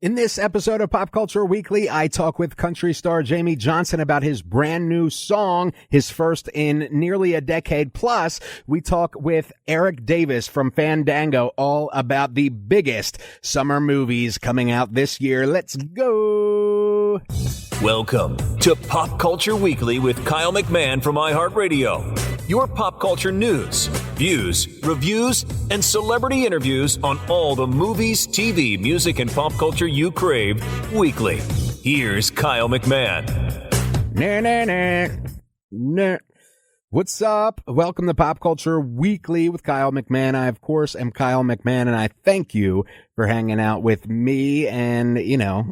In this episode of Pop Culture Weekly, I talk with country star Jamey Johnson about his brand new song, his first in nearly a decade. Plus, we talk with Erik Davis from Fandango all about the biggest summer movies coming out this year. Let's go! Welcome to Pop Culture Weekly with Kyle McMahon from iHeartRadio. Your pop culture news, views, reviews, and celebrity interviews on all the movies, TV, music, and pop culture you crave weekly. Here's Kyle McMahon. Nah. What's up? Welcome to Pop Culture Weekly with Kyle McMahon. I, of course, am Kyle McMahon, and I thank you for hanging out with me and,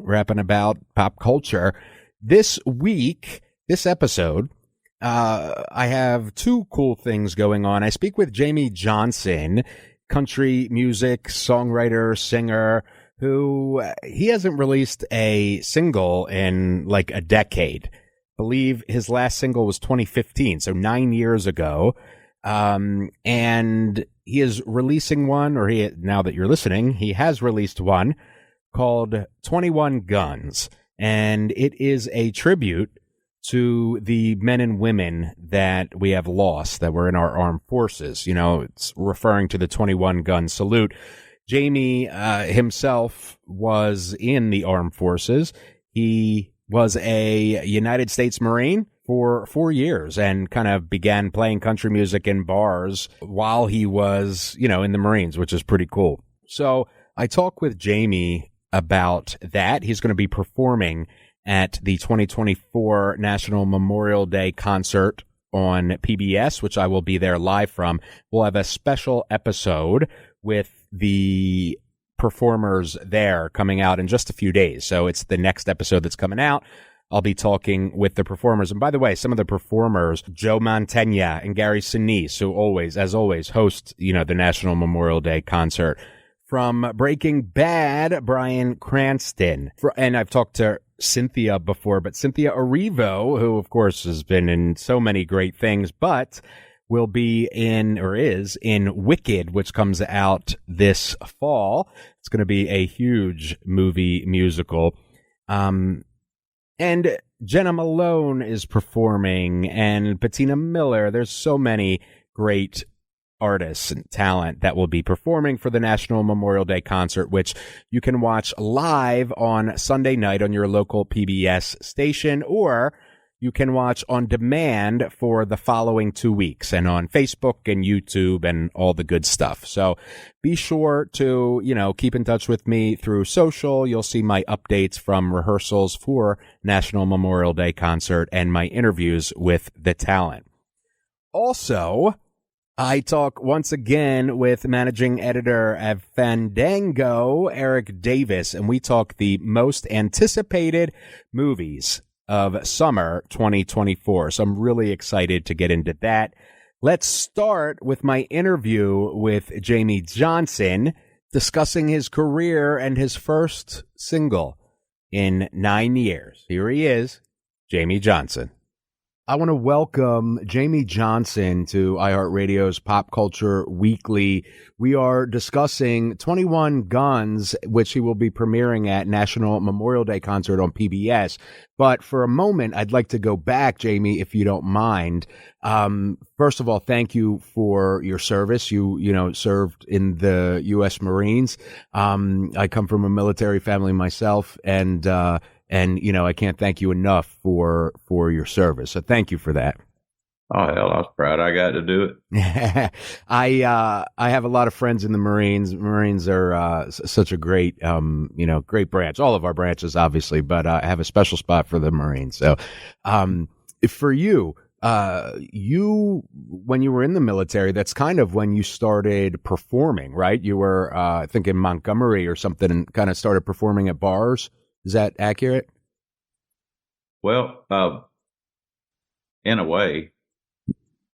rapping about pop culture. This week, this episode, I have two cool things going on. I speak with Jamey Johnson, country music songwriter, singer, who he hasn't released a single in like a decade. I believe his last single was 2015, so 9 years ago. And he is releasing one, now that you're listening, he has released one called 21 Guns. And it is a tribute to the men and women that we have lost, that were in our armed forces. It's referring to the 21 gun salute. Jamey himself was in the armed forces. He was a United States Marine for 4 years and kind of began playing country music in bars while he was, in the Marines, which is pretty cool. So I talk with Jamey about that. He's going to be performing at the 2024 National Memorial Day concert on PBS, which I will be there live from. We'll have a special episode with the performers there coming out in just a few days. So it's the next episode that's coming out. I'll be talking with the performers. And by the way, some of the performers, Joe Mantegna and Gary Sinise, who as always, host, the National Memorial Day concert. From Breaking Bad, Bryan Cranston. And I've talked to Cynthia before, but Cynthia Erivo, who of course has been in so many great things, but will be is in Wicked, which comes out this fall. It's going to be a huge movie musical. And Jenna Malone is performing, and Patina Miller. There's so many great artists and talent that will be performing for the National Memorial Day concert, which you can watch live on Sunday night on your local PBS station, or you can watch on demand for the following 2 weeks and on Facebook and YouTube and all the good stuff. So be sure to, keep in touch with me through social. You'll see my updates from rehearsals for National Memorial Day concert and my interviews with the talent. Also, I talk once again with managing editor at Fandango, Erik Davis, and we talk the most anticipated movies of summer 2024. So I'm really excited to get into that. Let's start with my interview with Jamey Johnson, discussing his career and his first single in 9 years. Here he is, Jamey Johnson. I want to welcome Jamey Johnson to iHeartRadio's Pop Culture Weekly. We are discussing 21 Guns, which he will be premiering at National Memorial Day concert on PBS. But for a moment, I'd like to go back, Jamey, if you don't mind. First of all, thank you for your service. You served in the U.S. Marines. I come from a military family myself, and I can't thank you enough for your service. So thank you for that. Oh, hell, I was proud I got to do it. I have a lot of friends in the Marines. Marines are such a great, great branch. All of our branches, obviously, but I have a special spot for the Marines. So for you, when you were in the military, that's kind of when you started performing, right? You were, I think, in Montgomery or something, and kind of started performing at bars. Is that accurate? Well, in a way,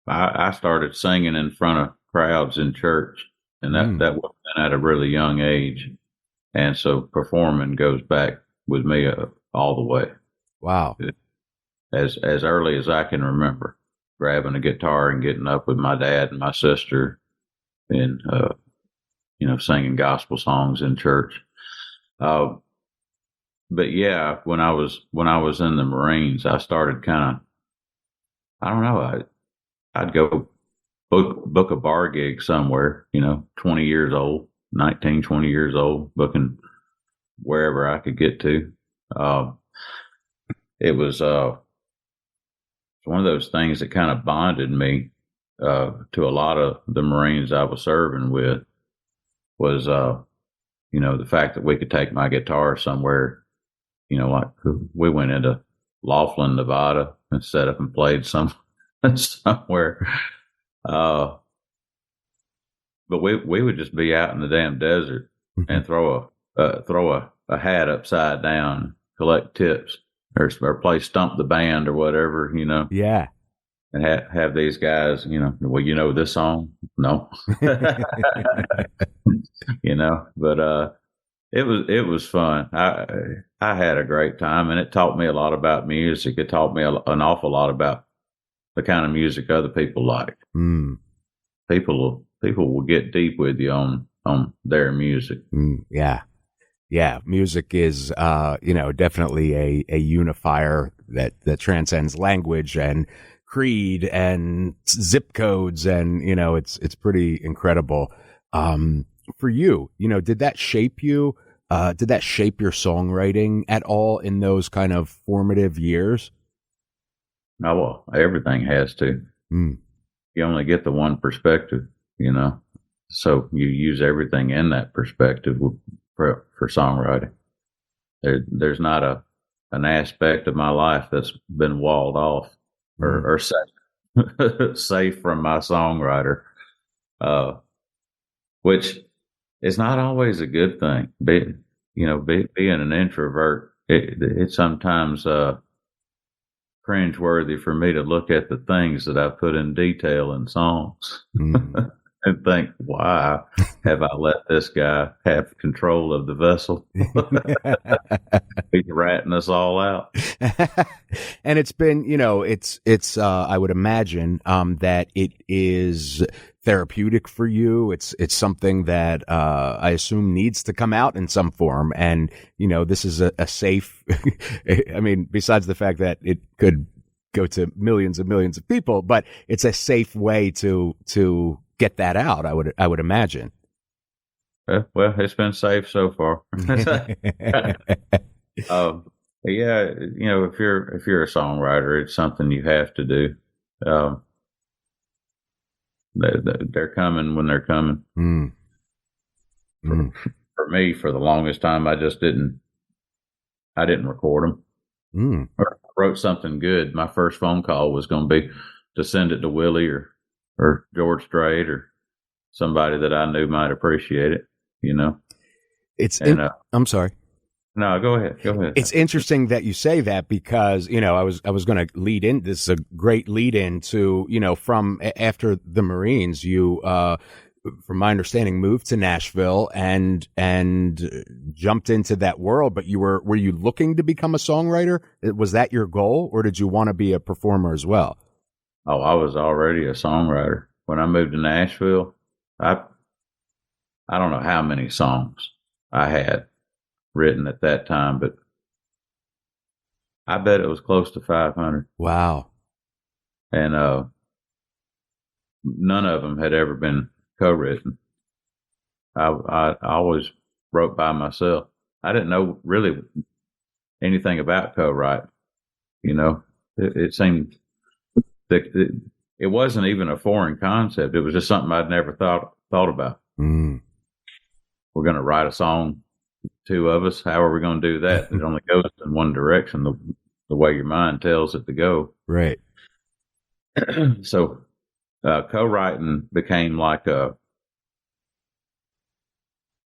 I started singing in front of crowds in church, and that was at a really young age. And so performing goes back with me all the way. Wow. As early as I can remember, grabbing a guitar and getting up with my dad and my sister and, singing gospel songs in church. but yeah, when I was in the Marines, I started kind of, I don't know, I'd go book a bar gig somewhere, 20 years old, 19, 20 years old, booking wherever I could get to. It was one of those things that kind of bonded me to a lot of the Marines I was serving with was, the fact that we could take my guitar somewhere, like we went into Laughlin, Nevada and set up and played somewhere. But we would just be out in the damn desert and throw a hat upside down, collect tips, or play Stump the Band or whatever, Yeah. And have these guys, well, this song? No. But it was fun. I had a great time, and it taught me a lot about music. It taught me an awful lot about the kind of music other people like. Mm. People will get deep with you on their music. Yeah. Music is, definitely a unifier that transcends language and creed and zip codes. And, it's pretty incredible. For you, did that shape you? Did that shape your songwriting at all in those kind of formative years? No, well, everything has to. Mm. You only get the one perspective, so you use everything in that perspective for songwriting. There's not an aspect of my life that's been walled off or safe from my songwriter, which is not always a good thing. Being an introvert, it's sometimes cringeworthy for me to look at the things that I put in detail in songs and think, why have I let this guy have control of the vessel? He's ratting us all out. And it's been, it's I would imagine that it is therapeutic for you. It's something that I assume needs to come out in some form. And, this is a safe, I mean, besides the fact that it could go to millions and millions of people, but it's a safe way to get that out, I would imagine. Well, it's been safe so far. Yeah, if you're a songwriter, it's something you have to do. They're coming when they're coming. For me, for the longest time, I didn't record them. Or I wrote something good. My first phone call was going to be to send it to Willie or George Strait or somebody that I knew might appreciate it. I'm sorry. No, go ahead. It's interesting that you say that because, I was going to lead in. This is a great lead in to, from after the Marines, you, from my understanding, moved to Nashville and jumped into that world. But were you looking to become a songwriter? Was that your goal, or did you want to be a performer as well? Oh, I was already a songwriter. When I moved to Nashville, I don't know how many songs I had written at that time, but I bet it was close to 500. Wow. And none of them had ever been co-written. I always wrote by myself. I didn't know really anything about co-writing. It seemed that it wasn't even a foreign concept. It was just something I'd never thought about. We're going to write a song, two of us. How are we going to do that? It only goes in one direction, the way your mind tells it to go. Right. So co-writing became like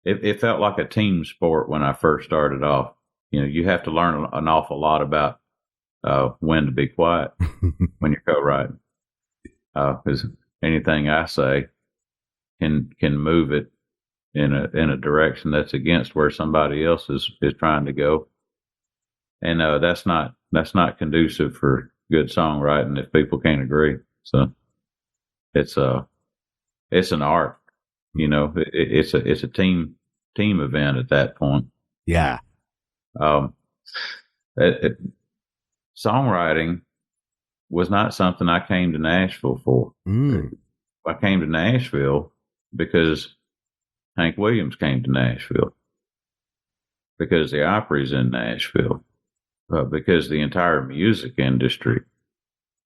it felt like a team sport when I first started off. You have to learn an awful lot about when to be quiet when you're co-writing. Because anything I say can move it in a direction that's against where somebody else is trying to go. And that's not conducive for good songwriting if people can't agree. So it's an art, it's a team event at that point. Yeah. Songwriting was not something I came to Nashville for. I came to Nashville because Hank Williams came to Nashville, because the Opry's in Nashville, because the entire music industry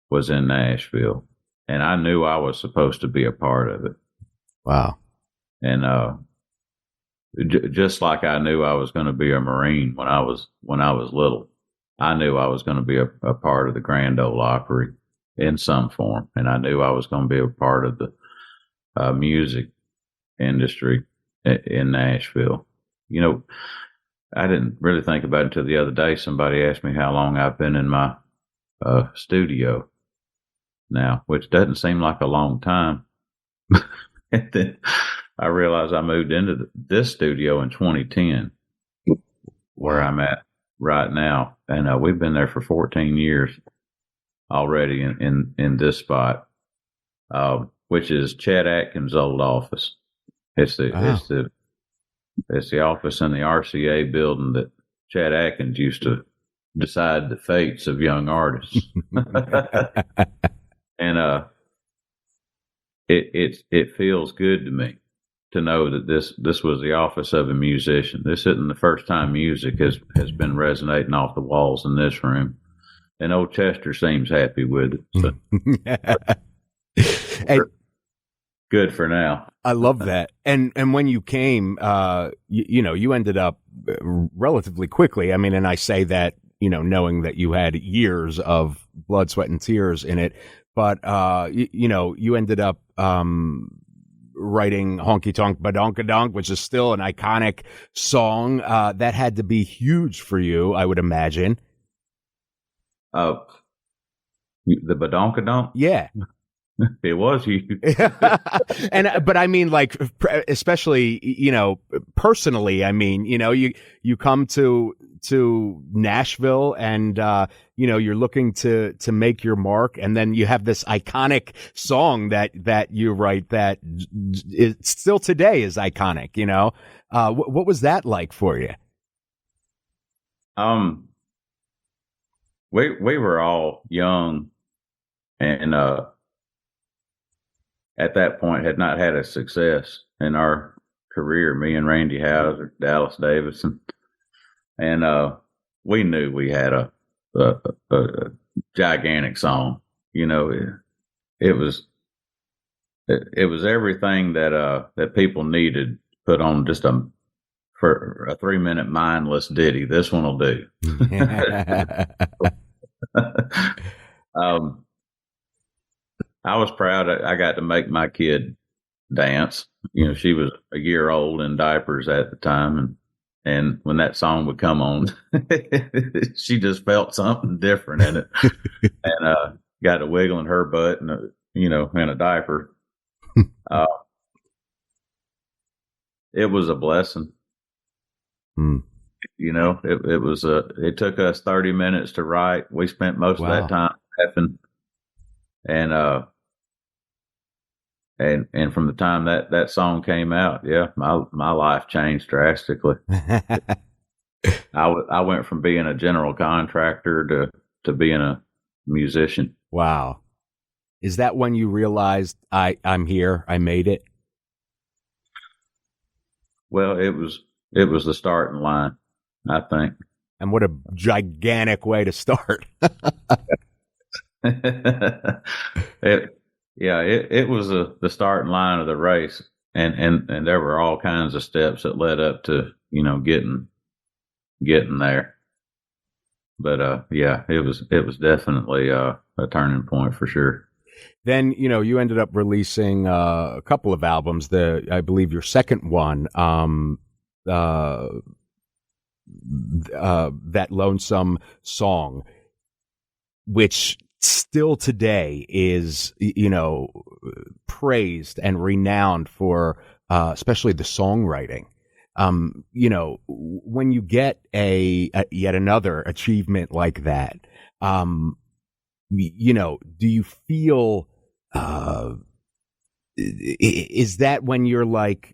was in Nashville, and I knew I was supposed to be a part of it. Wow. And just like I knew I was going to be a Marine when I was little, I knew I was going to be a part of the Grand Ole Opry in some form, and I knew I was going to be a part of the music industry in Nashville. You know, I didn't really think about it until the other day. Somebody asked me how long I've been in my studio now, which doesn't seem like a long time. And then I realized I moved into this studio in 2010, where I'm at right now. And we've been there for 14 years already in this spot, which is Chet Atkins' old office. It's the office in the RCA building that Chet Atkins used to decide the fates of young artists. And it feels good to me to know that this was the office of a musician. This isn't the first time music has been resonating off the walls in this room. And old Chester seems happy with it. So. Good for now. I love that. And when you came, you ended up relatively quickly. I mean, and I say that, knowing that you had years of blood, sweat, and tears in it. But, you ended up writing Honky Tonk Badonkadonk, which is still an iconic song. That had to be huge for you, I would imagine. The Badonkadonk? Yeah. It was huge. But I mean, like, especially, personally, I mean, you come to Nashville and, you're looking to make your mark. And then you have this iconic song that you write that is still today is iconic, what was that like for you? We were all young and, at that point had not had a success in our career, me and Randy Houser, Dallas Davidson. And we knew we had a gigantic song. It was everything that people needed put on just for a 3-minute mindless ditty. This one will do. I was proud I got to make my kid dance. She was a year old in diapers at the time. And when that song would come on, she just felt something different in it and got to wiggling her butt in a diaper. It was a blessing. It took us 30 minutes to write. We spent most of that time laughing. And from the time that song came out, my life changed drastically. I went from being a general contractor to being a musician. Wow. Is that when you realized I'm here, I made it? Well, it was the starting line, I think. And what a gigantic way to start. It was the starting line of the race, and there were all kinds of steps that led up to getting there. But it was definitely a turning point for sure. Then you ended up releasing a couple of albums. I believe your second one, that Lonesome Song, which still today is, praised and renowned for, especially the songwriting. When you get yet another achievement like that, do you feel, is that when you're like,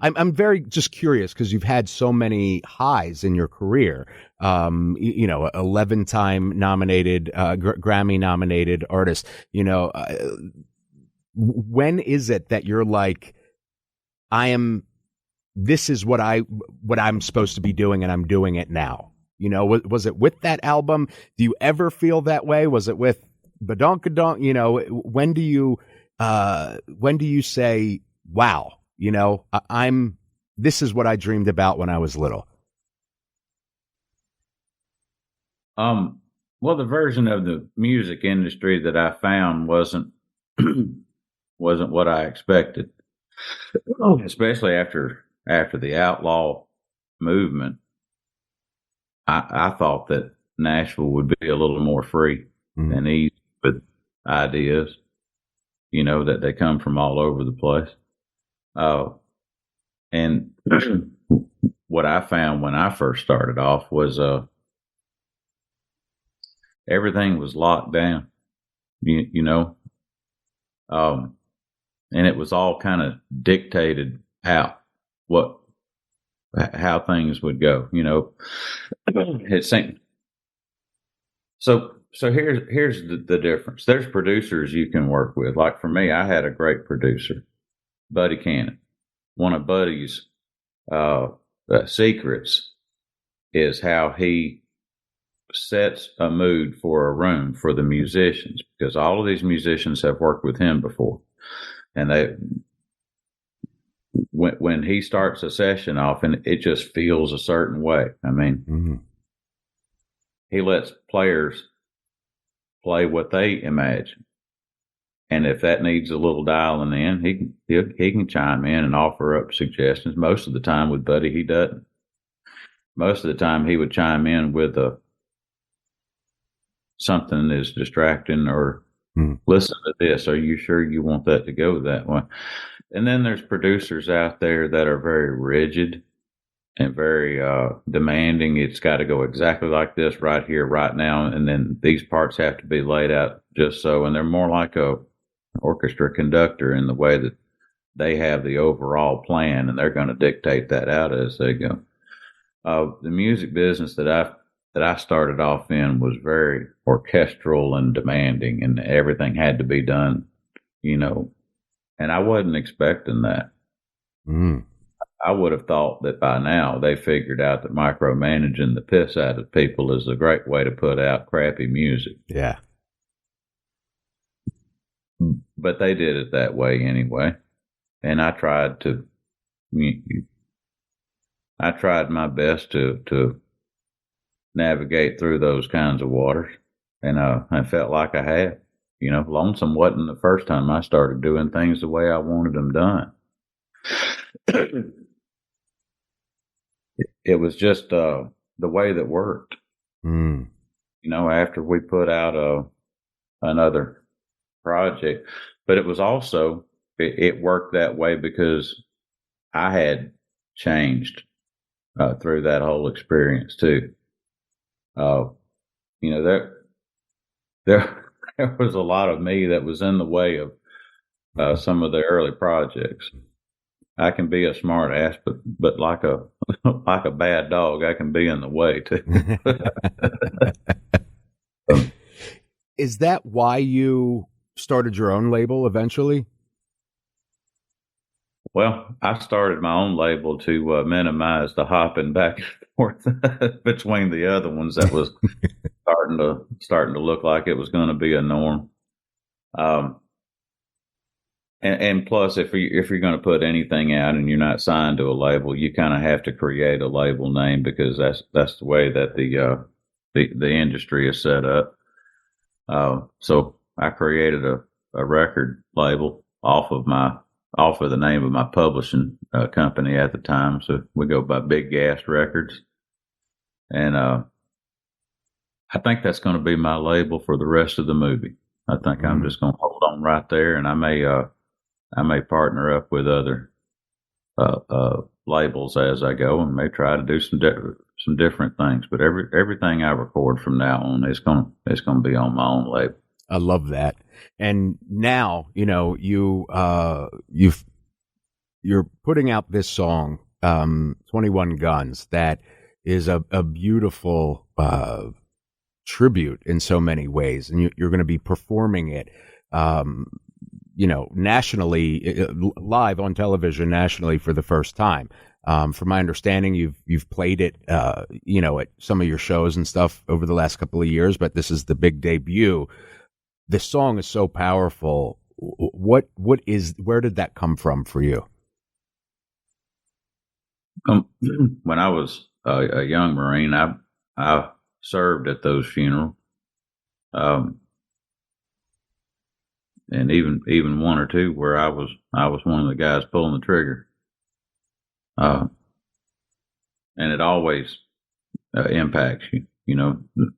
I'm very just curious because you've had so many highs in your career. 11-time nominated, Grammy nominated artist. When is it that you're like, this is what I'm supposed to be doing, and I'm doing it now? Was it with that album? Do you ever feel that way? Was it with Badonkadonk? When do you say, wow, this is what I dreamed about when I was little? Well, the version of the music industry that I found wasn't what I expected, especially after the outlaw movement. I thought that Nashville would be a little more free and easy with ideas, that they come from all over the place. And what I found when I first started off was everything was locked down, and it was all kind of dictated out how things would go. It seemed so. Here's the difference. There's producers you can work with. Like for me, I had a great producer, Buddy Cannon. One of Buddy's secrets is how he sets a mood for a room for the musicians, because all of these musicians have worked with him before, and when he starts a session off, and it just feels a certain way. I mean, he lets players play what they imagine, and if that needs a little dialing in, he can chime in and offer up suggestions. Most of the time with Buddy, he doesn't. Most of the time he would chime in with something that is distracting, or listen to this. Are you sure you want that to go that way? And then there's producers out there that are very rigid and very demanding. It's got to go exactly like this right here, right now. And then these parts have to be laid out just so. And they're more like a orchestra conductor in the way that they have the overall plan, and they're going to dictate that out as they go. The music business that I started off in was very orchestral and demanding, and everything had to be done, and I wasn't expecting that. I would have thought that by now they figured out that micromanaging the piss out of people is a great way to put out crappy music. Yeah. But they did it that way anyway. And I tried my best to navigate through those kinds of waters. And I felt like I had. Lonesome wasn't the first time I started doing things the way I wanted them done. It was just the way that worked. After we put out another project, but it was also it worked that way because I had changed through that whole experience too. There was a lot of me that was in the way of some of the early projects. I can be a smart ass, but like a bad dog, I can be in the way too. Is that why you started your own label eventually? Well, I started my own label to minimize the hopping back and forth between the other ones that was starting to look like it was going to be a norm. And plus, if you're going to put anything out and you're not signed to a label, you kind of have to create a label name, because that's the way that the industry is set up. So I created a record label off of the name of my publishing company at the time. So we go by Big Gas Records, and I think that's going to be my label for the rest of the movie. I think I'm just going to hold on right there, and I may partner up with other labels as I go, and may try to do some different things. But everything I record from now on is going to be on my own label. I love that. And now, you've you're putting out this song, 21 Guns, that is a beautiful tribute in so many ways, and you're going to be performing it, nationally, live on television nationally for the first time. From my understanding, you've played it, at some of your shows and stuff over the last couple of years, but this is the big debut. This song is so powerful. Where did that come from for you? When I was a young Marine, I served at those funerals, and even one or two where I was one of the guys pulling the trigger, and it always impacts you.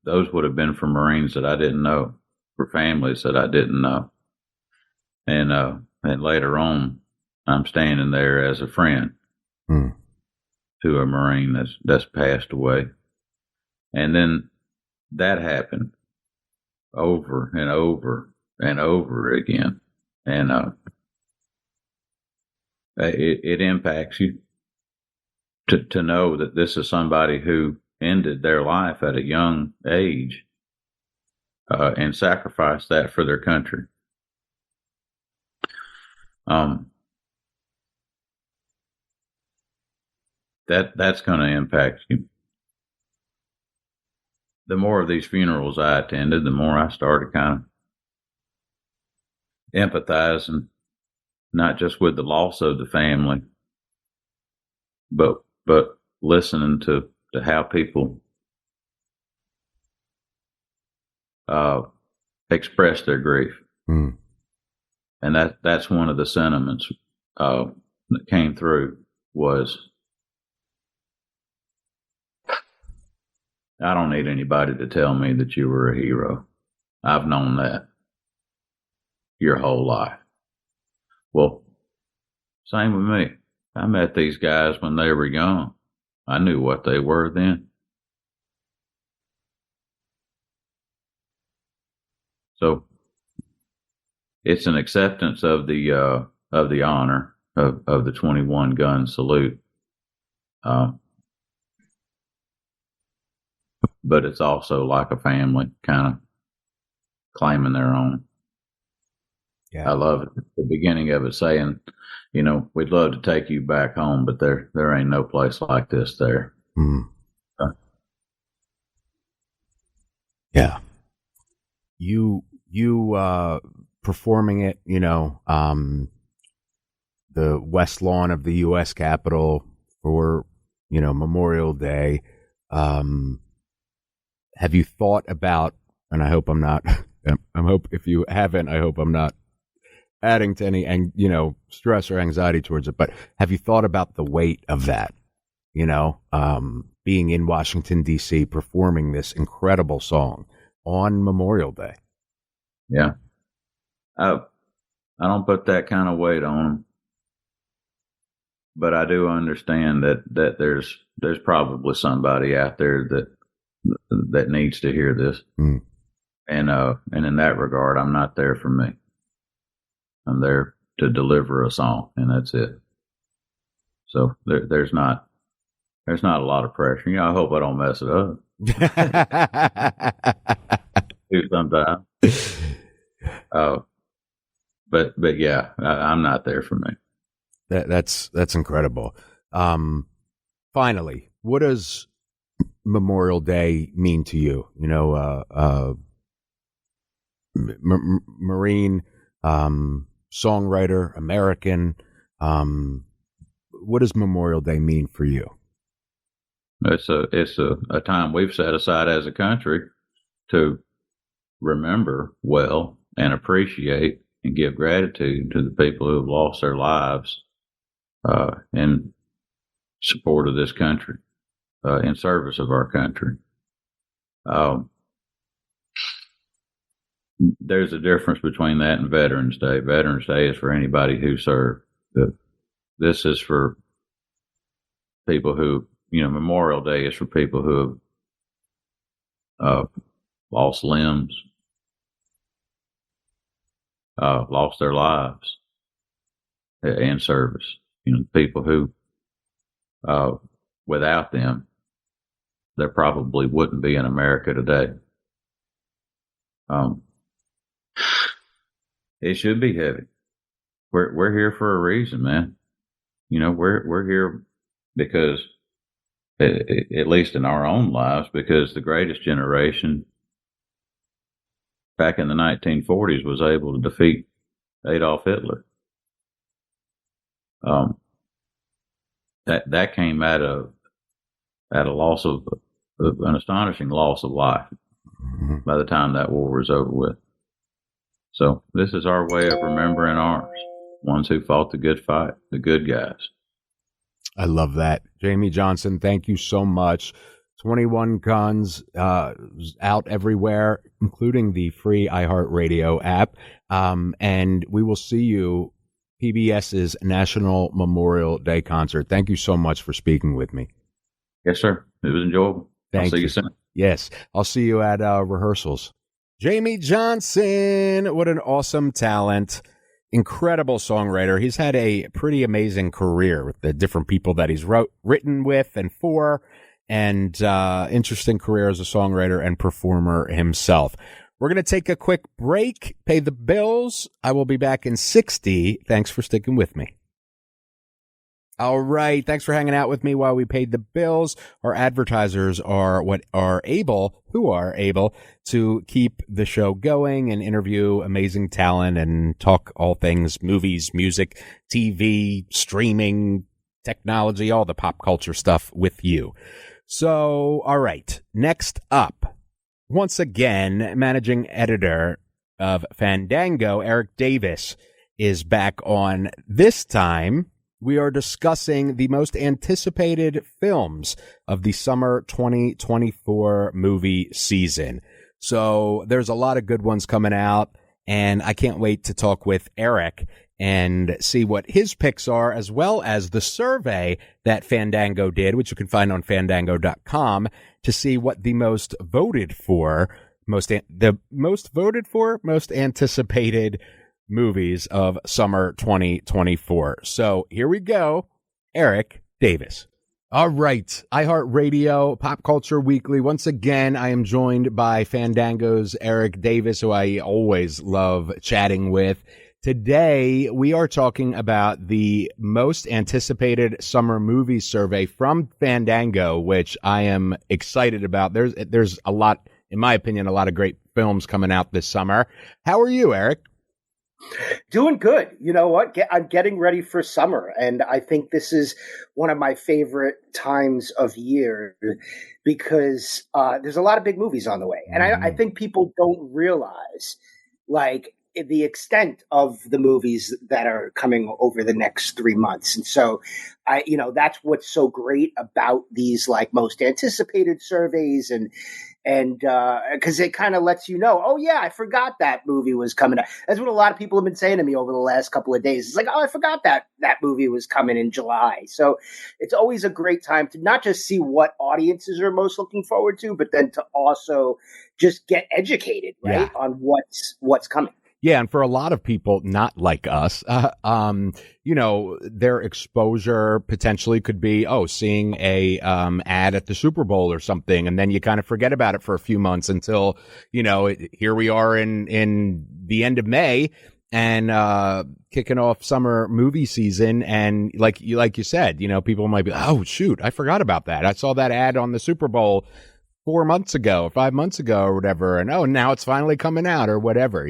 Those would have been for Marines that I didn't know, for families that I didn't know, and later on, I'm standing there as a friend to a Marine that's passed away. And then that happened over and over and over again. And it impacts you to know that this is somebody who ended their life at a young age and sacrificed that for their country. That's going to impact you. The more of these funerals I attended, the more I started kind of empathizing, not just with the loss of the family, but listening to how people express their grief. And that's one of the sentiments that came through was, I don't need anybody to tell me that you were a hero. I've known that your whole life. Well, same with me. I met these guys when they were young. I knew what they were then. So it's an acceptance of the honor of the 21 gun salute. But it's also like a family kind of claiming their own. Yeah. I love it. The beginning of it saying, we'd love to take you back home, but there ain't no place like this there. Yeah. You performing it, the West Lawn of the U.S. Capitol for, Memorial Day. Have you thought about, and I hope I'm not, if you haven't, I hope I'm not adding to any, stress or anxiety towards it, but have you thought about the weight of that, being in Washington, D.C., performing this incredible song on Memorial Day? Yeah. I don't put that kind of weight on them, but I do understand that there's probably somebody out there that needs to hear this. And in that regard, I'm not there for me. I'm there to deliver a song, and that's it. So there's not a lot of pressure. I hope I don't mess it up. Do sometimes. But yeah, I'm not there for me. That's incredible. Finally, what does Memorial Day mean to you? Marine, songwriter, American. What does Memorial Day mean for you? It's a time we've set aside as a country to remember well and appreciate and give gratitude to the people who have lost their lives in support of this country, in service of our country. There's a difference between that and Veterans Day. Veterans Day is for anybody who served. This is for people who, Memorial Day is for people who have lost limbs, lost their lives in service. People who, without them, there probably wouldn't be in America today. It should be heavy. We're here for a reason, man. We're here because, at least in our own lives, because the greatest generation back in the 1940s was able to defeat Adolf Hitler. That came at a loss of an astonishing loss of life by the time that war was over with. So this is our way of remembering ours, ones who fought the good fight, the good guys. I love that. Jamey Johnson, thank you so much. 21 Guns out everywhere, including the free iHeartRadio app. And we will see you PBS's National Memorial Day concert. Thank you so much for speaking with me. Yes, sir. It was enjoyable. I'll see you soon. Yes, I'll see you at rehearsals. Jamey Johnson, what an awesome talent. Incredible songwriter. He's had a pretty amazing career with the different people that he's written with and for, and interesting career as a songwriter and performer himself. We're going to take a quick break, pay the bills. I will be back in 60. Thanks for sticking with me. All right. Thanks for hanging out with me while we paid the bills. Our advertisers are who are able to keep the show going and interview amazing talent and talk all things movies, music, TV, streaming, technology, all the pop culture stuff with you. So, all right. Next up, once again, managing editor of Fandango, Erik Davis, is back on. This time, we are discussing the most anticipated films of the summer 2024 movie season. So there's a lot of good ones coming out, and I can't wait to talk with Erik and see what his picks are, as well as the survey that Fandango did, which you can find on fandango.com, to see what the most anticipated movies of summer 2024. So here we go. Erik Davis. All right. iHeartRadio, Pop Culture Weekly. Once again, I am joined by Fandango's Erik Davis, who I always love chatting with. Today, we are talking about the most anticipated summer movie survey from Fandango, which I am excited about. There's a lot, in my opinion, a lot of great films coming out this summer. How are you, Erik? Doing good. You know what? I'm getting ready for summer, and I think this is one of my favorite times of year because there's a lot of big movies on the way, and I think people don't realize like the extent of the movies that are coming over the next 3 months. And so that's what's so great about these like most anticipated surveys and because it kind of lets you know, oh yeah, I forgot that movie was coming out. That's what a lot of people have been saying to me over the last couple of days. It's like, oh, I forgot that movie was coming in July. So it's always a great time to not just see what audiences are most looking forward to, but then to also just get educated, right, on what's coming. Yeah, and for a lot of people not like us, their exposure potentially could be, seeing a ad at the Super Bowl or something, and then you kind of forget about it for a few months until, here we are in the end of May and kicking off summer movie season, and like you said, people might be, oh shoot, I forgot about that. I saw that ad on the Super Bowl 4 months ago or 5 months ago or whatever, and now it's finally coming out or whatever,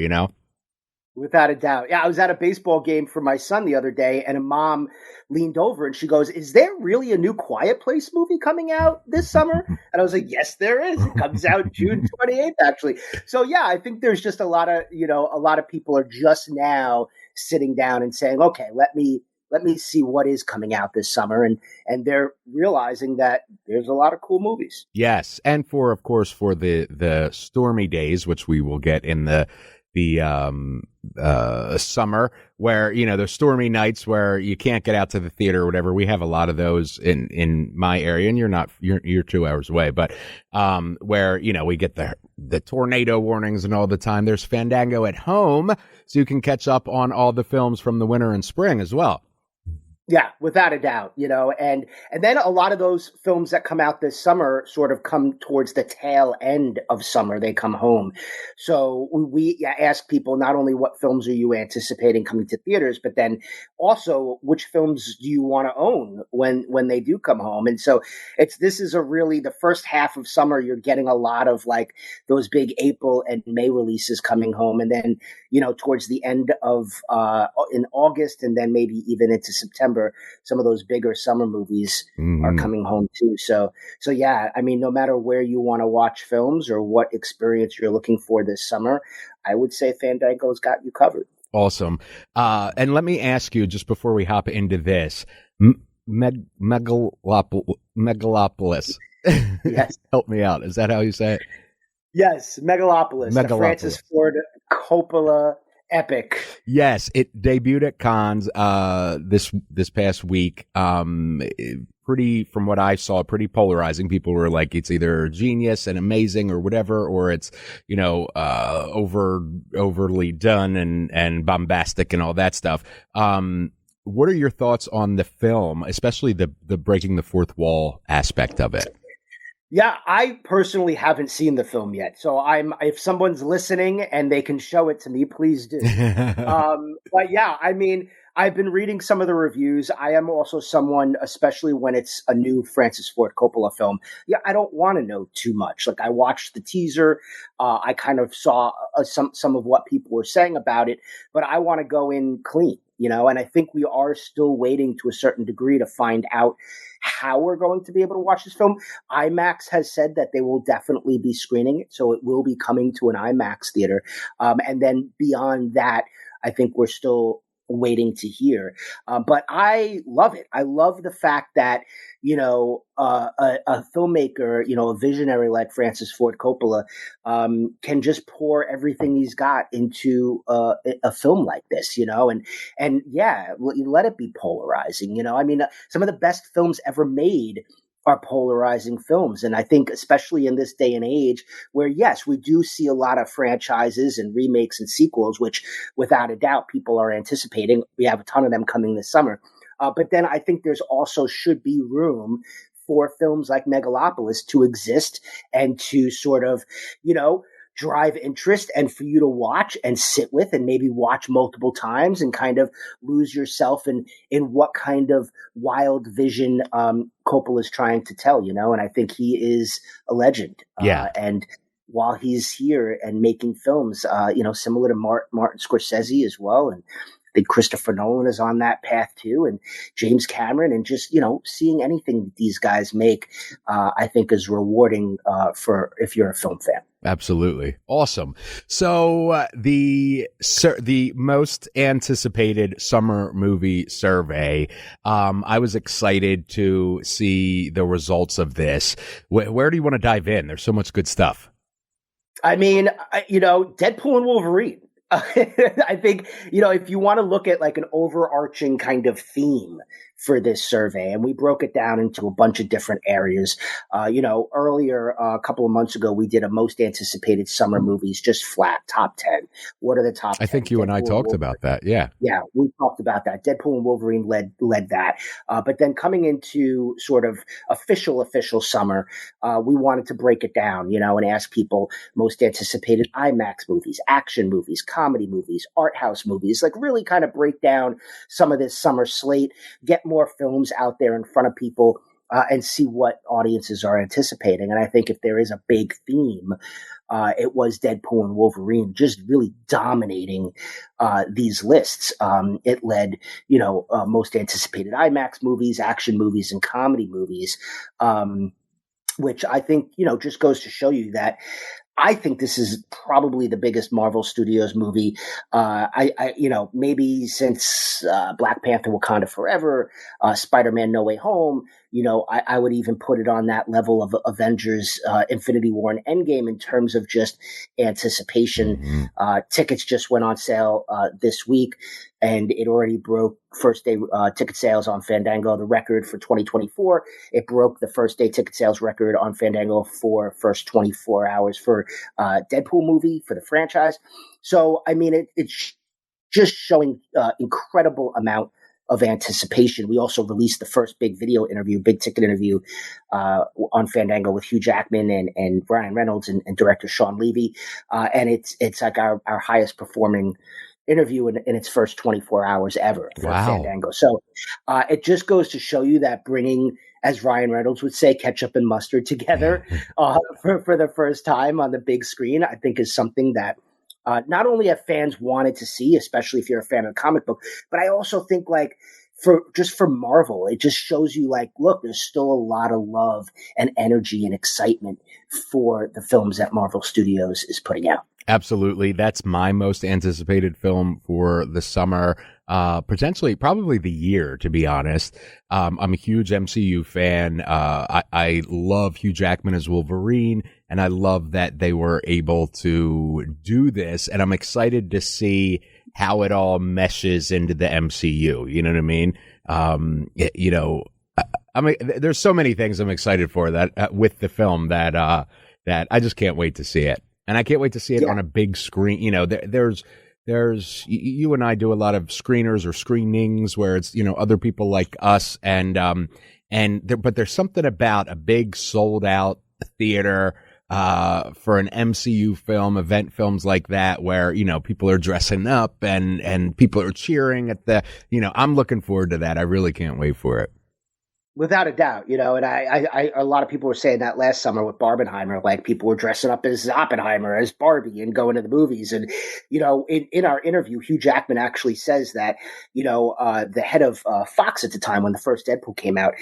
Without a doubt. Yeah, I was at a baseball game for my son the other day, and a mom leaned over and she goes, is there really a new Quiet Place movie coming out this summer? And I was like, yes, there is. It comes out June 28th, actually. So, yeah, I think there's just a lot of people are just now sitting down and saying, okay, let me see what is coming out this summer. And they're realizing that there's a lot of cool movies. Yes. And of course, for the stormy days, which we will get in the summer, where there's stormy nights where you can't get out to the theater or whatever. We have a lot of those in my area, and you're 2 hours away, but where we get the tornado warnings and all the time. There's Fandango at home, so you can catch up on all the films from the winter and spring as well. Yeah, without a doubt, and then a lot of those films that come out this summer sort of come towards the tail end of summer. They come home. So we ask people not only what films are you anticipating coming to theaters, but then also which films do you want to own when they do come home. And so this is a really the first half of summer. You're getting a lot of like those big April and May releases coming home, and then towards the end of in August, and then maybe even into September, some of those bigger summer movies are coming home too. So yeah, I mean, no matter where you want to watch films or what experience you're looking for this summer, I would say Fandango's got you covered. Awesome. And let me ask you, just before we hop into this, Megalopolis. Yes. Help me out. Is that how you say it? Yes, Megalopolis. The Francis Ford Coppola epic. Yes, it debuted at Cannes this past week. Pretty, from what I saw, pretty polarizing. People were like, it's either genius and amazing or whatever, or it's overly done and bombastic and all that stuff. What are your thoughts on the film, especially the breaking the fourth wall aspect of it? Yeah, I personally haven't seen the film yet, so if someone's listening and they can show it to me, please do. But yeah, I mean, I've been reading some of the reviews. I am also someone, especially when it's a new Francis Ford Coppola film. Yeah, I don't want to know too much. Like I watched the teaser, I kind of saw some of what people were saying about it, but I want to go in clean, and I think we are still waiting to a certain degree to find out how we're going to be able to watch this film. IMAX has said that they will definitely be screening it, so it will be coming to an IMAX theater. And then beyond that, I think we're still waiting to hear. But I love it. I love the fact that, a filmmaker, a visionary like Francis Ford Coppola, can just pour everything he's got into a film like this, and yeah, let it be polarizing. I mean, some of the best films ever made are polarizing films. And I think especially in this day and age where, yes, we do see a lot of franchises and remakes and sequels, which without a doubt people are anticipating. We have a ton of them coming this summer. But then I think there's also should be room for films like Megalopolis to exist and to sort of, drive interest and for you to watch and sit with and maybe watch multiple times and kind of lose yourself in what kind of wild vision Coppola is trying to tell, and I think he is a legend. Yeah. And while he's here and making films, similar to Martin Scorsese as well, and I think Christopher Nolan is on that path too, and James Cameron, and just, seeing anything that these guys make, I think is rewarding for if you're a film fan. Absolutely. Awesome. So the most anticipated summer movie survey, I was excited to see the results of this. Where do you want to dive in? There's so much good stuff. I mean, Deadpool and Wolverine. I think, if you want to look at like an overarching kind of theme for this survey, and we broke it down into a bunch of different areas. Earlier, a couple of months ago, we did a most anticipated summer movies, just flat top 10. What are the top 10? I think you and I talked about that. Yeah. Yeah, we talked about that. Deadpool and Wolverine led that. But then coming into sort of official summer, we wanted to break it down, and ask people most anticipated IMAX movies, action movies, comedy movies, art house movies, like really kind of break down some of this summer slate, get more films out there in front of people, and see what audiences are anticipating. And I think if there is a big theme, it was Deadpool and Wolverine just really dominating these lists. It led, most anticipated IMAX movies, action movies, and comedy movies, which I think, just goes to show you that I think this is probably the biggest Marvel Studios movie. Maybe since Black Panther: Wakanda Forever, Spider-Man: No Way Home. I would even put it on that level of Avengers: Infinity War and Endgame in terms of just anticipation. Mm-hmm. Tickets just went on sale this week, and it already broke first day ticket sales on Fandango, the record for 2024. It broke the first day ticket sales record on Fandango for first 24 hours for Deadpool movie for the franchise. So, I mean, it's just showing incredible amount of anticipation. We also released the first big ticket interview on Fandango with Hugh Jackman and Ryan Reynolds and director Sean Levy. And it's like our highest performing interview in its first 24 hours ever for Fandango. So it just goes to show you that bringing, as Ryan Reynolds would say, ketchup and mustard together for the first time on the big screen, I think is something that not only have fans wanted to see, especially if you're a fan of the comic book, but I also think like for Marvel, it just shows you like, look, there's still a lot of love and energy and excitement for the films that Marvel Studios is putting out. Absolutely. That's my most anticipated film for the summer, potentially probably the year, to be honest. I'm a huge MCU fan. I love Hugh Jackman as Wolverine, and I love that they were able to do this, and I'm excited to see how it all meshes into the MCU. You know what I mean? I mean, there's so many things I'm excited for that with the film that I just can't wait to see it. And I can't wait to see it on a big screen. You know, there's you and I do a lot of screeners or screenings where it's, other people like us but there's something about a big sold out theater for an MCU film, event films like that, where, people are dressing up and people are cheering at I'm looking forward to that. I really can't wait for it. Without a doubt, and I a lot of people were saying that last summer with Barbenheimer, like people were dressing up as Oppenheimer, as Barbie, and going to the movies. And, in our interview, Hugh Jackman actually says that, the head of Fox at the time when the first Deadpool came out,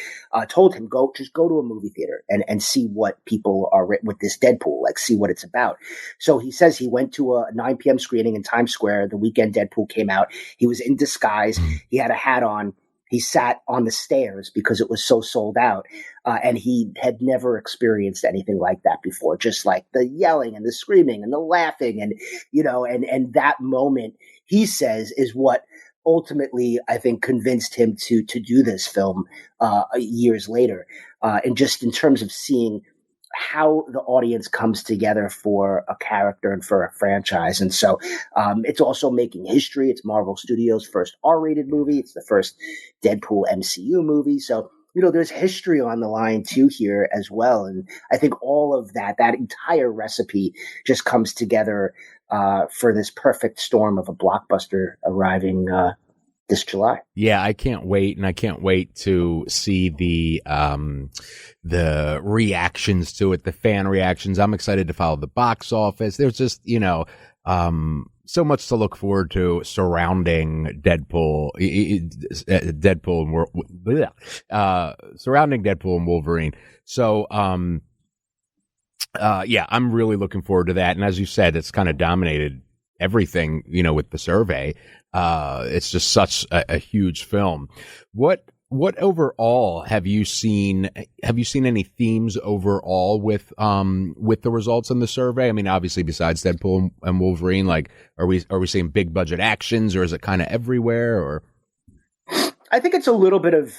told him, just go to a movie theater and see what people are with this Deadpool, like see what it's about. So he says he went to a 9 p.m. screening in Times Square the weekend Deadpool came out. He was in disguise. He had a hat on. He sat on the stairs because it was so sold out, and he had never experienced anything like that before. Just like the yelling and the screaming and the laughing, and and that moment, he says, is what ultimately I think convinced him to do this film years later, and just in terms of seeing how the audience comes together for a character and for a franchise. And so it's also making history. It's Marvel Studios' first R-rated movie. It's the first Deadpool MCU movie. So, there's history on the line too here as well. And I think all of that entire recipe just comes together for this perfect storm of a blockbuster arriving this July. Yeah, I can't wait, and I can't wait to see the reactions to it, the fan reactions. I'm excited to follow the box office. There's just so much to look forward to surrounding Deadpool, surrounding Deadpool and Wolverine. So, yeah, I'm really looking forward to that. And as you said, it's kind of dominated everything, with the survey. It's just such a huge film. What overall have you seen? Have you seen any themes overall with the results in the survey? I mean, obviously besides Deadpool and Wolverine, like are we seeing big budget actions, or is it kind of everywhere? Or I think it's a little bit of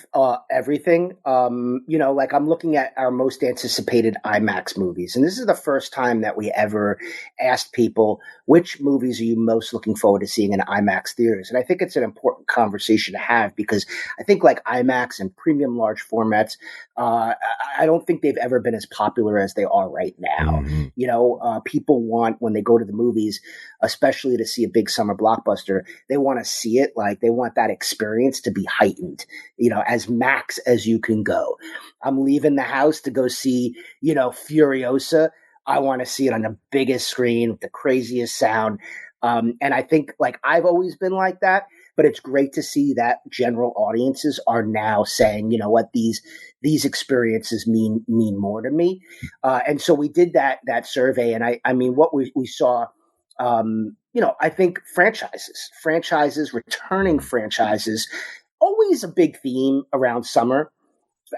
everything. Like I'm looking at our most anticipated IMAX movies, and this is the first time that we ever asked people, which movies are you most looking forward to seeing in IMAX theaters? And I think it's an important conversation to have, because I think like IMAX and premium large formats, I don't think they've ever been as popular as they are right now. Mm-hmm. People want, when they go to the movies, especially to see a big summer blockbuster, they want to see it, like they want that experience to be heightened, as max as you can go. I'm leaving the house to go see, Furiosa. I want to see it on the biggest screen with the craziest sound. And I think like I've always been like that, but it's great to see that general audiences are now saying, these experiences mean more to me. And so we did that survey, and I mean, what we saw, I think franchises, returning franchises, always a big theme around summer.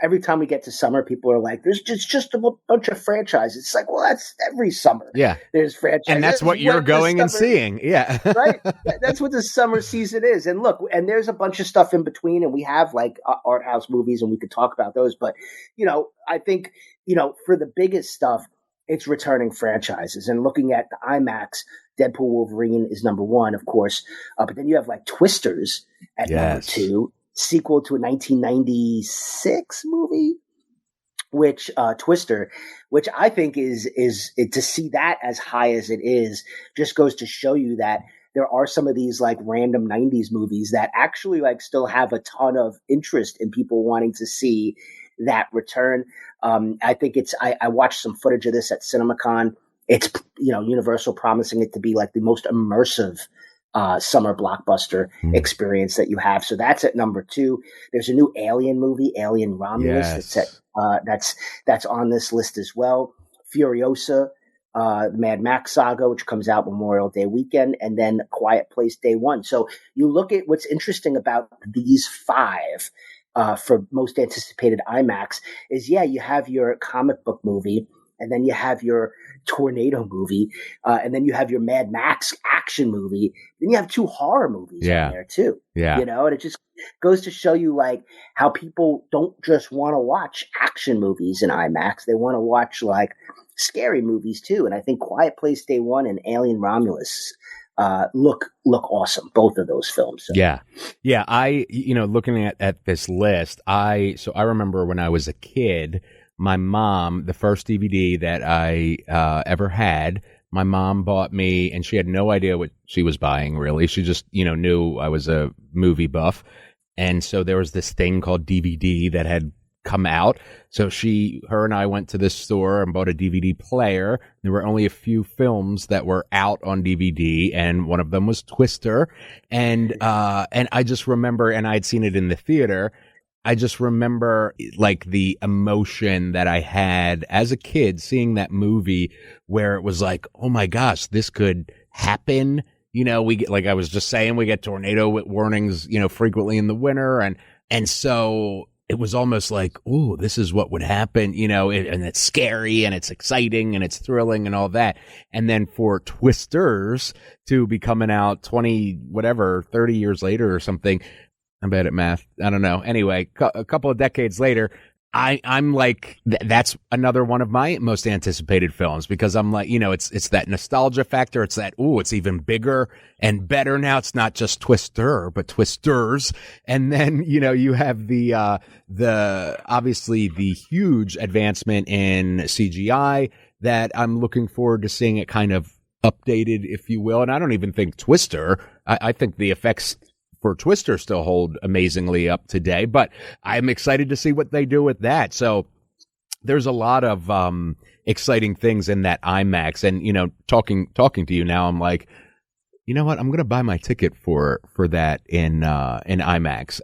Every time we get to summer, people are like, there's just a bunch of franchises. It's like, well, that's every summer. Yeah. There's franchises. And that's what you're going and seeing. Yeah. Right. That's what the summer season is. And look, and there's a bunch of stuff in between, and we have like art house movies, and we could talk about those. But, I think, for the biggest stuff, it's returning franchises. And looking at the IMAX, Deadpool Wolverine is number one, of course. But then you have like Twisters at number two. sequel to a 1996 movie, which Twister, which I think is to see that as high as it is, just goes to show you that there are some of these like random 90s movies that actually like still have a ton of interest in people wanting to see that return. I think I watched some footage of this at CinemaCon. It's, Universal promising it to be like the most immersive summer blockbuster experience that you have. So that's at number 2. There's a new Alien movie, Alien Romulus, that's on this list as well. Furiosa, the Mad Max saga, which comes out Memorial Day weekend, and then Quiet Place Day 1. So you look at what's interesting about these 5 for most anticipated IMAX is, you have your comic book movie, and then you have your tornado movie, and then you have your Mad Max action movie. Then you have 2 horror movies on there too. Yeah. And it just goes to show you like how people don't just want to watch action movies in IMAX. They want to watch like scary movies too. And I think Quiet Place Day 1 and Alien Romulus look awesome, both of those films. So. Yeah. I, looking at this list, I remember when I was a kid, my mom, the first DVD that I ever had, my mom bought me, and she had no idea what she was buying, really. She just, knew I was a movie buff. And so there was this thing called DVD that had come out. So her and I went to this store and bought a DVD player. There were only a few films that were out on DVD, and one of them was Twister. And I just remember, and I'd seen it in the theater. I just remember like the emotion that I had as a kid seeing that movie, where it was like, oh my gosh, this could happen. We get, like I was just saying, we get tornado warnings, frequently in the winter. And so it was almost like, oh, this is what would happen, and it's scary and it's exciting and it's thrilling and all that. And then for Twisters to be coming out 30 years later or something. I'm bad at math. I don't know. Anyway, a couple of decades later, I'm like, that's another one of my most anticipated films, because I'm like, it's that nostalgia factor. It's that, it's even bigger and better now. It's not just Twister, but Twisters. And then, you have the obviously the huge advancement in CGI that I'm looking forward to seeing it kind of updated, if you will. And I don't even think Twister, I think the effects for Twister still hold amazingly up today, but I'm excited to see what they do with that. So there's a lot of exciting things in that IMAX. And, talking to you now, I'm like, you know what? I'm going to buy my ticket for that in IMAX.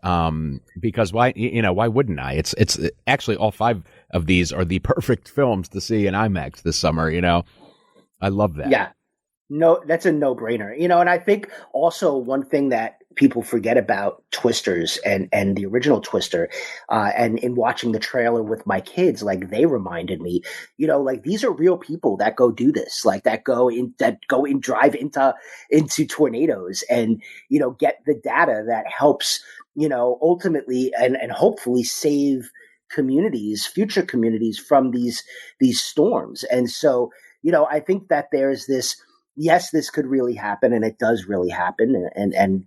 Because why wouldn't I? It's actually all 5 of these are the perfect films to see in IMAX this summer. I love that. Yeah. No, that's a no-brainer. And I think also one thing that people forget about Twisters and the original Twister, and in watching the trailer with my kids, like they reminded me, like these are real people that go do this, like that go and drive into tornadoes and, get the data that helps, ultimately and hopefully save future communities from these storms. And so, I think that there's this, yes, this could really happen, and it does really happen, and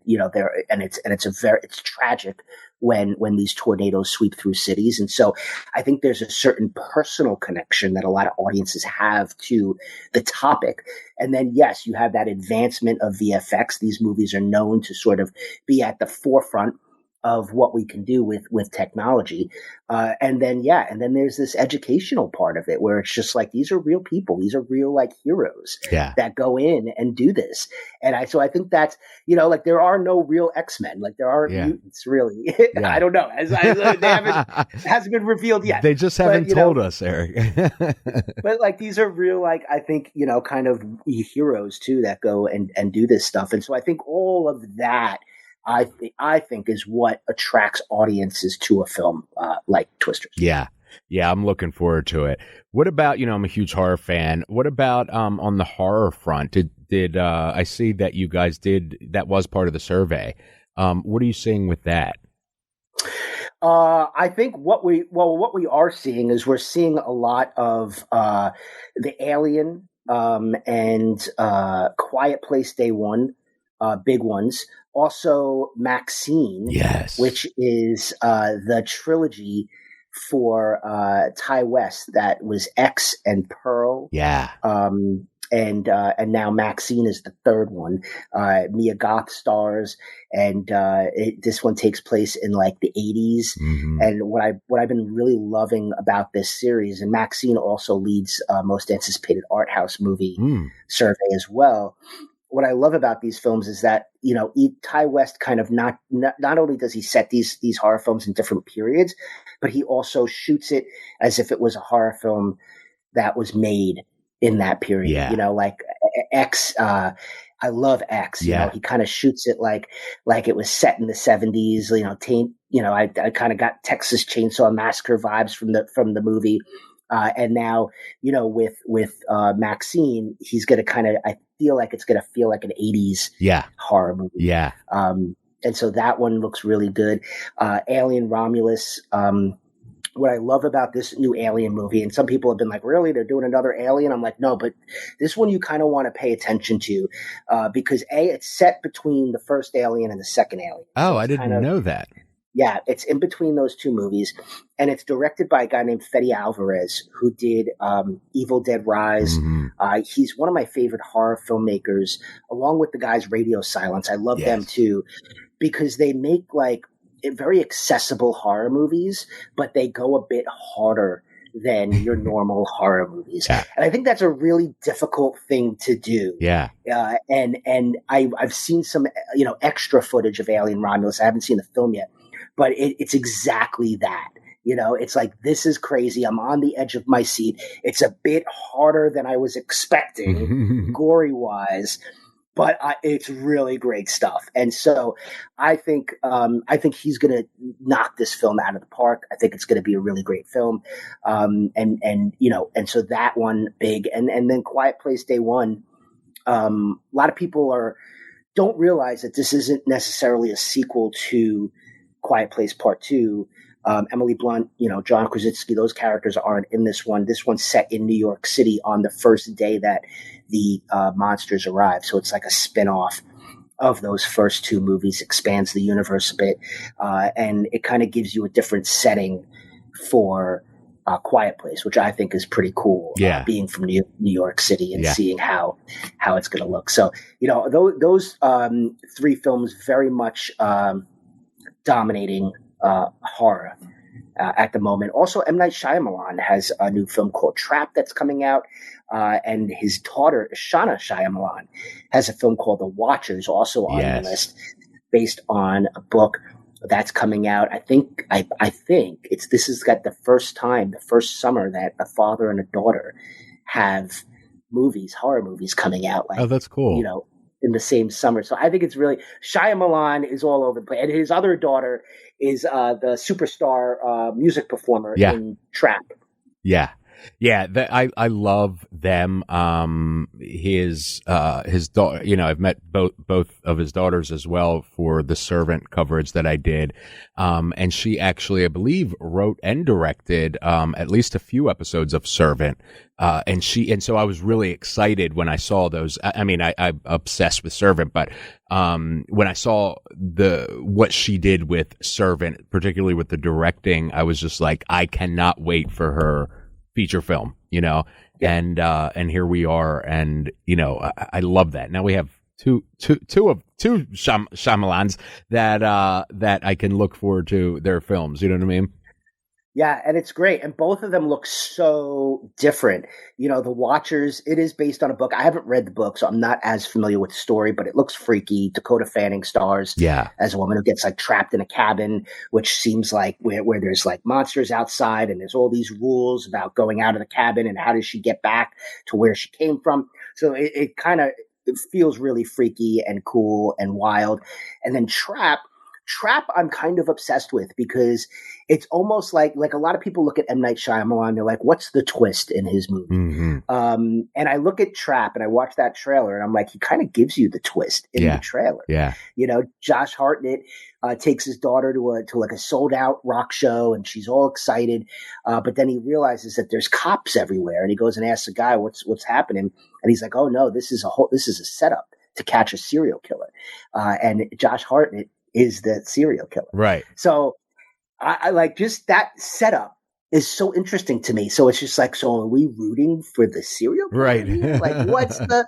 it's tragic when these tornadoes sweep through cities, and so I think there's a certain personal connection that a lot of audiences have to the topic, and then yes, you have that advancement of VFX. These movies are known to sort of be at the forefront of what we can do with technology. And then there's this educational part of it where it's just like, these are real people. These are real like heroes that go in and do this. And I think that's, like there are no real X-Men, like there aren't mutants really. I don't know. It hasn't been revealed yet. They just haven't told us, Eric. But like, these are real, like, I think, kind of heroes too, that go and do this stuff. And so I think all of that, I think is what attracts audiences to a film like Twisters. Yeah, I'm looking forward to it. What about, I'm a huge horror fan. What about on the horror front? Did I see that you guys that was part of the survey? What are you seeing with that? I think what we are seeing is we're seeing a lot of the Alien and Quiet Place Day 1. Big ones. Also, Maxine, Yes. which is the trilogy for Ty West that was X and Pearl. Yeah. And now Maxine is the third one. Mia Goth stars, and this one takes place in like the 80s. Mm-hmm. And what I've been really loving about this series, and Maxine also leads most anticipated art house movie survey as well. What I love about these films is that, you know, Ty West kind of not only does he set these horror films in different periods, but he also shoots it as if it was a horror film that was made in that period. Yeah. You know, like X, I love X. You know, he kind of shoots it like it was set in the 70s. You know, I kind of got Texas Chainsaw Massacre vibes from the movie. And now, you know, with Maxine, he's going to kind of, I feel like it's going to feel like an 80s horror movie. Yeah. And so that one looks really good. Alien Romulus. What I love about this new Alien movie, and some people have been like, really, they're doing another Alien? I'm like, no, but this one you kind of want to pay attention to because it's set between the first Alien and the second Alien. Oh, I didn't know that. Yeah, it's in between those two movies, and it's directed by a guy named Fede Alvarez, who did Evil Dead Rise. Mm-hmm. He's one of my favorite horror filmmakers, along with the guys Radio Silence. I love them too, because they make like very accessible horror movies, but they go a bit harder than your normal horror movies. Yeah. And I think that's a really difficult thing to do. Yeah. And I've seen some, you know, extra footage of Alien Romulus. I haven't seen the film yet. But it's exactly that. You know, it's like, this is crazy. I'm on the edge of my seat. It's a bit harder than I was expecting, gory-wise, but it's really great stuff. And so I think he's going to knock this film out of the park. I think it's going to be a really great film. And you know, and so that one big, and then Quiet Place Day One. A lot of people don't realize that this isn't necessarily a sequel to Quiet Place Part 2. Emily Blunt, you know, John Krasinski, those characters aren't in this one. This one's set in New York City on the first day that the monsters arrive. So it's like a spin-off of those first two movies, expands the universe a bit. And it kind of gives you a different setting for Quiet Place, which I think is pretty cool. Yeah. Being from New York City and seeing how it's going to look. So, you know, those three films very much dominating horror at the moment. Also, M. Night Shyamalan has a new film called Trap that's coming out, and his daughter, Shauna Shyamalan, has a film called The Watchers, also on the list, based on a book that's coming out. I think this is got the first summer that a father and a daughter have horror movies coming out. Like, oh, that's cool. You know, in the same summer. So I think it's really, Shyamalan is all over the place. And his other daughter is the superstar music performer in Trap. Yeah. Yeah, I love them. His daughter, you know, I've met both of his daughters as well for the Servant coverage that I did. And she actually, I believe, wrote and directed at least a few episodes of Servant. And so I was really excited when I saw those. I mean, I'm obsessed with Servant, but when I saw what she did with Servant, particularly with the directing, I was just like, I cannot wait for her feature film, you know, and here we are, and you know, I love that. Now we have two Shyamalans that I can look forward to their films. You know what I mean? Yeah, and it's great. And both of them look so different. You know, The Watchers, it is based on a book. I haven't read the book, so I'm not as familiar with the story, but it looks freaky. Dakota Fanning stars as a woman who gets like trapped in a cabin, which seems like where there's like monsters outside, and there's all these rules about going out of the cabin and how does she get back to where she came from. So it feels really freaky and cool and wild. And then Trap I'm kind of obsessed with because it's almost like a lot of people look at M. Night Shyamalan, they're like, what's the twist in his movie? Mm-hmm. And I look at Trap and I watch that trailer and I'm like, he kind of gives you the twist in the trailer. Yeah. You know, Josh Hartnett takes his daughter to like a sold out rock show and she's all excited. But then he realizes that there's cops everywhere and he goes and asks the guy, what's happening? And he's like, oh no, this is a setup. to catch a serial killer, and Josh Hartnett is the serial killer. Right. So I like just that setup is so interesting to me. So it's just like, so are we rooting for the serial killer? Right. Like, what's the,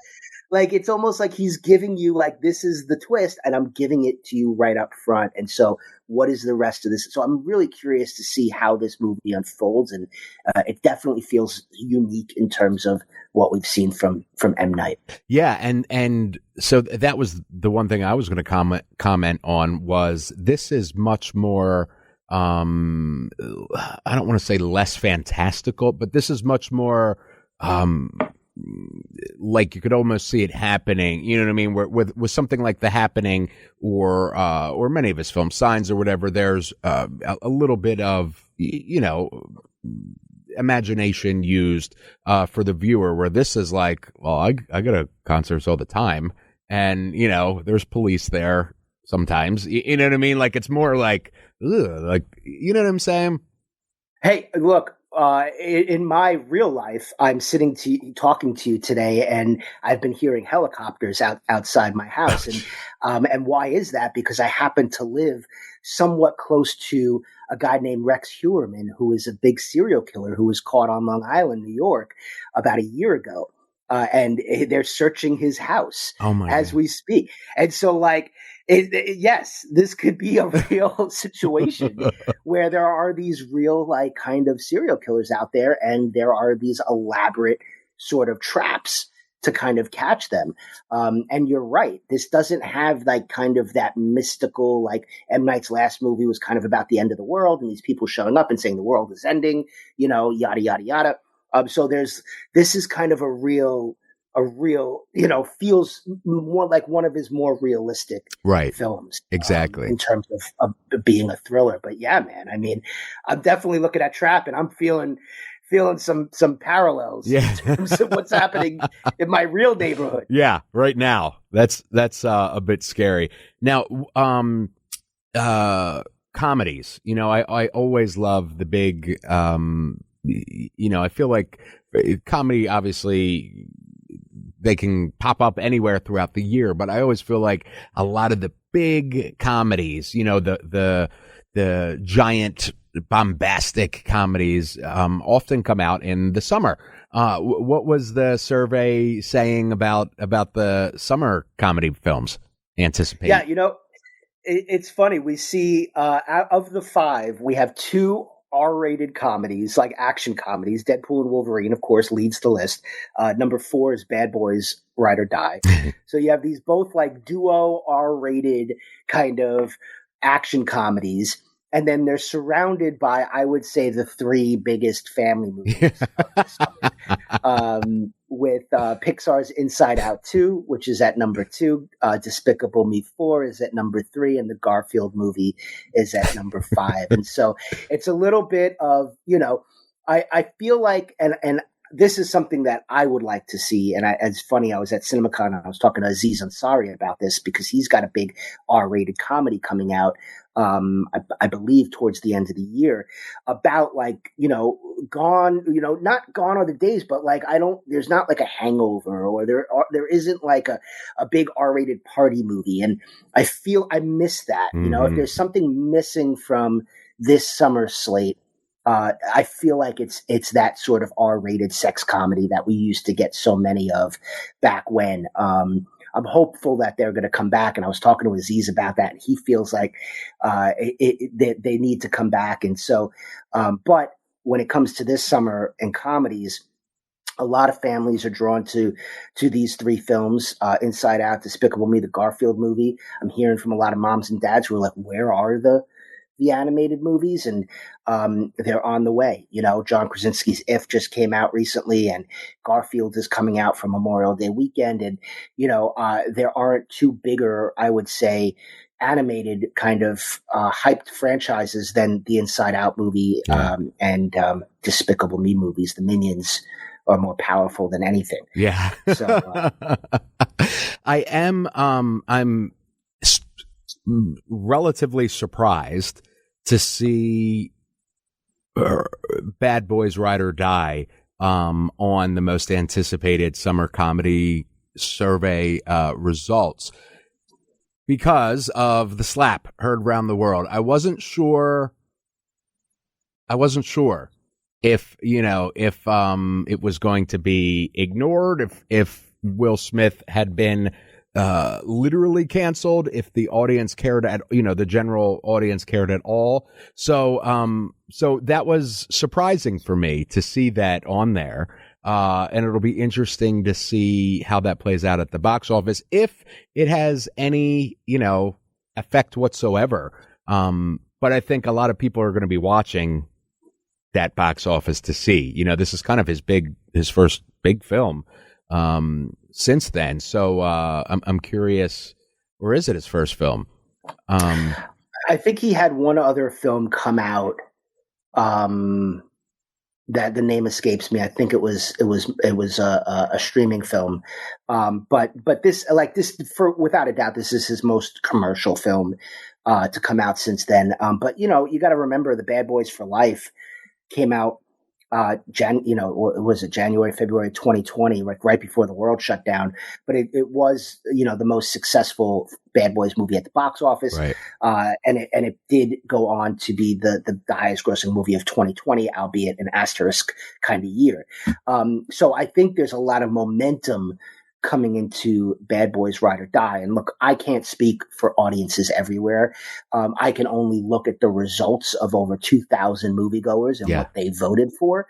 like, it's almost like he's giving you, like, this is the twist, and I'm giving it to you right up front. And so what is the rest of this? So I'm really curious to see how this movie unfolds. And it definitely feels unique in terms of what we've seen from M. Night. Yeah. And so that was the one thing I was going to comment on was this is much more, I don't want to say less fantastical, but this is much more, like you could almost see it happening. You know what I mean? Where, with something like The Happening or many of his films, Signs or whatever, there's a little bit of, imagination used for the viewer, where this is like, well, I go to concerts all the time, and there's police there sometimes. You know what I mean? Like it's more like, ugh, like, you know what I'm saying? Hey, look. In my real life, I'm talking to you today, and I've been hearing helicopters outside my house. And why is that? Because I happen to live somewhat close to a guy named Rex Heuermann, who is a big serial killer who was caught on Long Island, New York, about a year ago. And they're searching his house as we speak. And so, like, yes, this could be a real situation where there are these real, like, kind of serial killers out there, and there are these elaborate sort of traps to kind of catch them. And you're right. This doesn't have, like, kind of that mystical, like, M. Night's last movie was kind of about the end of the world and these people showing up and saying the world is ending, yada, yada, yada. So this is kind of a real, feels more like one of his more realistic films. Exactly. In terms of being a thriller. But yeah, man, I mean, I'm definitely looking at Trap and I'm feeling some parallels in terms of what's happening in my real neighborhood. Yeah. Right now. That's a bit scary. Now, comedies, I always love the big, I feel like comedy, obviously, they can pop up anywhere throughout the year, but I always feel like a lot of the big comedies, the giant bombastic comedies, often come out in the summer. What was the survey saying about the summer comedy films anticipated? Yeah, it's funny. We see out of the 5, we have 2 R-rated comedies, like action comedies. Deadpool and Wolverine, of course, leads the list. Number 4 is Bad Boys, Ride or Die. So you have these both like duo R-rated kind of action comedies. And then they're surrounded by, I would say, the 3 biggest family movies of this summer. With Pixar's Inside Out 2, which is at number 2. Despicable Me 4 is at number 3. And the Garfield movie is at number 5. And so it's a little bit of, I feel like, and this is something that I would like to see. And it's funny, I was at CinemaCon and I was talking to Aziz Ansari about this because he's got a big R-rated comedy coming out. I believe towards the end of the year about like, gone, not Gone Are the Days, but like, there's not like a Hangover or there isn't like a big R-rated party movie. And I feel I miss that, if there's something missing from this summer slate, I feel like it's that sort of R-rated sex comedy that we used to get so many of back when. I'm hopeful that they're going to come back, and I was talking to Aziz about that, and he feels like they need to come back. And so, but when it comes to this summer and comedies, a lot of families are drawn to these 3 films: Inside Out, Despicable Me, the Garfield movie. I'm hearing from a lot of moms and dads who are like, "Where are the animated movies?" And they're on the way. John Krasinski's If just came out recently, and Garfield is coming out for Memorial Day weekend. And there aren't 2 bigger, I would say, animated kind of hyped franchises than the Inside Out movie and Despicable Me movies. The Minions are more powerful than anything. Yeah. So I'm relatively surprised to see Bad Boys Ride or Die on the most anticipated summer comedy survey results because of the slap heard around the world. I wasn't sure if it was going to be ignored, if Will Smith had been literally canceled, if the audience cared the general audience cared at all. So that was surprising for me to see that on there. And it'll be interesting to see how that plays out at the box office, if it has any, effect whatsoever. But I think a lot of people are going to be watching that box office to see, this is kind of his first big film since then. So I'm curious, or is it his first film? I think he had one other film come out that the name escapes me. I think it was a streaming film. But this, for without a doubt, this is his most commercial film to come out since then. But you got to remember, the Bad Boys for Life came out was it January, February 2020, right before the world shut down. But it was, the most successful Bad Boys movie at the box office. Right. And it did go on to be the highest grossing movie of 2020, albeit an asterisk kind of year. So I think there's a lot of momentum coming into Bad Boys Ride or Die. And look, I can't speak for audiences everywhere. I can only look at the results of over 2,000 moviegoers and what they voted for.